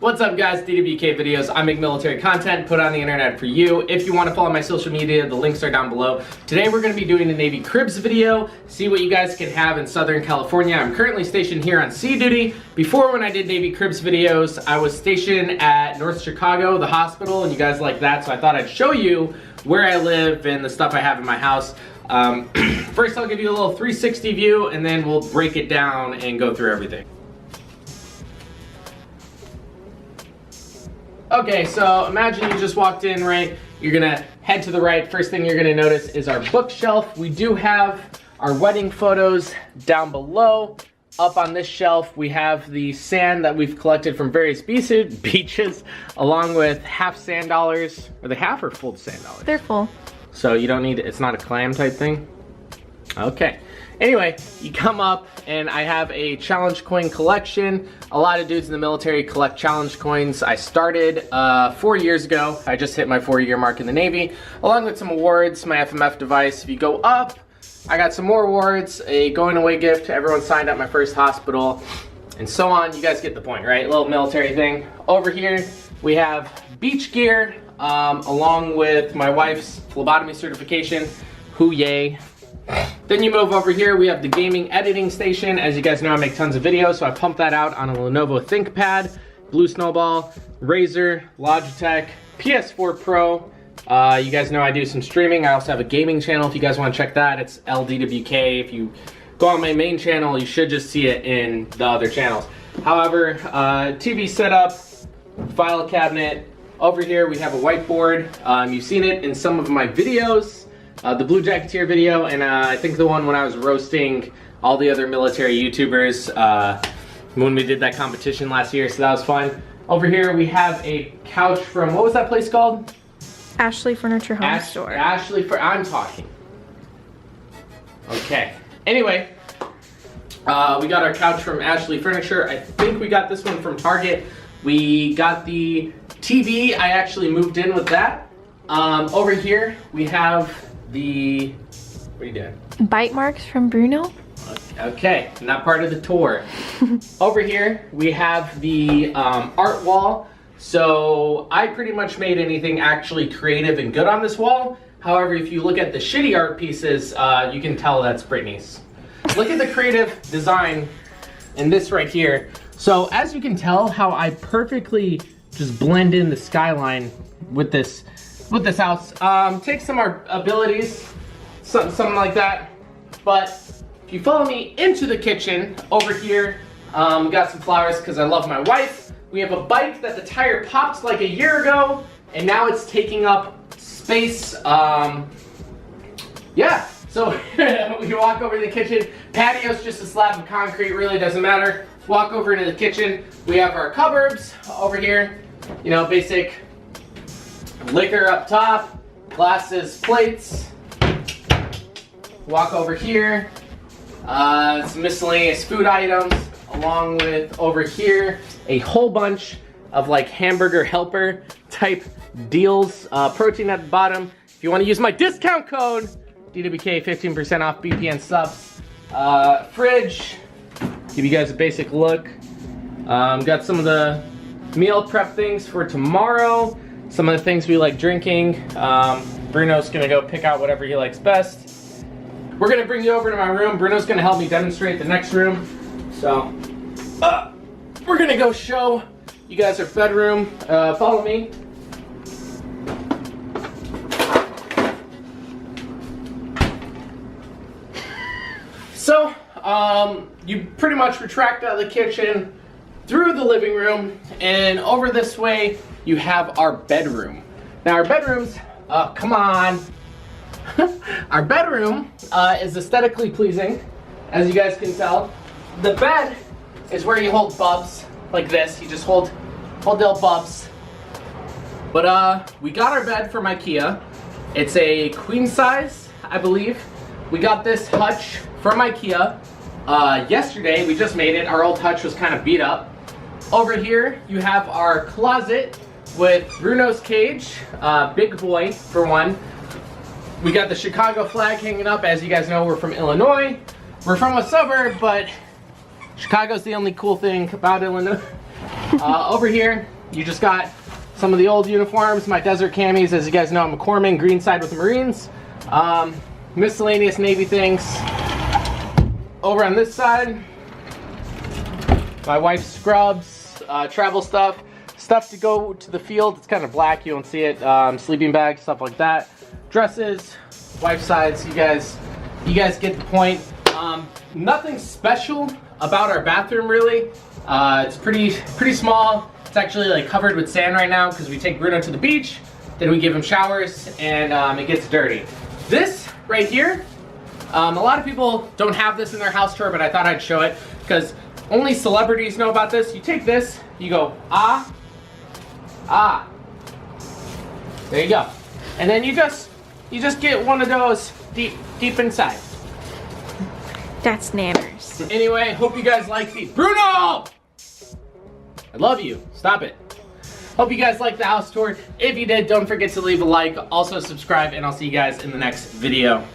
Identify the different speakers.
Speaker 1: What's up guys, DwkVideos. I make military content, put on the internet for you. If you want to follow my social media, the links are down below. Today we're going to be doing a Navy Cribs video, see what you guys can have in Southern California. I'm currently stationed here on sea duty. Before, when I did Navy Cribs videos, I was stationed at North Chicago, the hospital, and you guys like that, so I thought I'd show you where I live and the stuff I have in my house. First I'll give you a little 360 view and then we'll break it down and go through everything. Okay, so imagine you just walked in, right? You're gonna head to the right. First thing you're gonna notice is our bookshelf. We do have our wedding photos down below. Up on this shelf, we have the sand that we've collected from various beaches, along with half sand dollars. Are they half or full sand dollars?
Speaker 2: They're full.
Speaker 1: So you don't need, it's not a clam type thing? Okay. Anyway, you come up and I have a challenge coin collection. A lot of dudes in the military collect challenge coins. I started 4 years ago. I just hit my 4-year mark in the Navy, along with some awards, my FMF device. If you go up, I got some more awards, a going away gift to everyone signed at my first hospital, and so on. You guys get the point, right? A little military thing. Over here, we have beach gear, along with my wife's phlebotomy certification. Hoo yay. Then you move over here, we have the gaming editing station. As you guys know, I make tons of videos, so I pump that out on a Lenovo ThinkPad, Blue Snowball, Razer, Logitech, PS4 Pro. You guys know I do some streaming. I also have a gaming channel if you guys want to check that. It's LDWK. If you go on my main channel, you should just see it in the other channels. However, TV setup, file cabinet. Over here we have a whiteboard. You've seen it in some of my videos. The Blue Jacketeer video, and I think the one when I was roasting all the other military YouTubers when we did that competition last year, so that was fun. Over here we have a couch from, what was that place called?
Speaker 2: Ashley Furniture Home Store.
Speaker 1: I'm talking. Okay. Anyway, we got our couch from Ashley Furniture. I think we got this one from Target. We got the TV. I actually moved in with that. Over here we have the, what are you doing?
Speaker 2: Bite marks from Bruno.
Speaker 1: Okay, not part of the tour. Over here we have the art wall. So I pretty much made anything actually creative and good on this wall. However, if you look at the shitty art pieces, you can tell that's Brittany's. Look at the creative design in this right here. So as you can tell how I perfectly just blend in the skyline with this house. Take some abilities, something like that. But if you follow me into the kitchen, over here, we got some flowers because I love my wife. We have a bike that the tire popped like a year ago, and now it's taking up space. Yeah, so we walk over to the kitchen. Patio's just a slab of concrete, really doesn't matter. Walk over into the kitchen. We have our cupboards over here. You know, basic liquor up top, glasses, plates. Walk over here, some miscellaneous food items, along with over here a whole bunch of like hamburger helper type deals. Protein at the bottom. If you want to use my discount code DWK, 15% off BPN subs. Fridge, give you guys a basic look. Got some of the meal prep things for tomorrow. Some of the things we like drinking. Bruno's gonna go pick out whatever he likes best. We're gonna bring you over to my room. Bruno's gonna help me demonstrate the next room. So, we're gonna go show you guys our bedroom. Follow me. So, you pretty much retract out of the kitchen, through the living room, and over this way, you have our bedroom. Now our bedrooms, come on. Our bedroom is aesthetically pleasing, as you guys can tell. The bed is where you hold bubs, like this. You just hold the old bubs. But we got our bed from IKEA. It's a queen size, I believe. We got this hutch from IKEA yesterday. We just made it. Our old hutch was kind of beat up. Over here, you have our closet with Bruno's cage, big boy for one. We got the Chicago flag hanging up. As you guys know, we're from Illinois. We're from a suburb, but Chicago's the only cool thing about Illinois. Over here, you just got some of the old uniforms, my desert camis. As you guys know, I'm a corpsman, green side with the Marines. Miscellaneous Navy things. Over on this side, my wife's scrubs, travel stuff to go to the field. It's kind of black, you don't see it. Sleeping bags, stuff like that. Dresses, wife's sides. You guys get the point. Nothing special about our bathroom really. It's pretty small. It's actually like covered with sand right now because we take Bruno to the beach, then we give him showers, and it gets dirty. This right here, a lot of people don't have this in their house tour, but I thought I'd show it because only celebrities know about this. You take this, you go ah, ah. There you go, and then you just get one of those deep inside.
Speaker 2: That's nanners.
Speaker 1: Anyway, hope you guys like these. Bruno! I love you. Stop it. Hope you guys liked the house tour. If you did, don't forget to leave a like. Also subscribe, and I'll see you guys in the next video.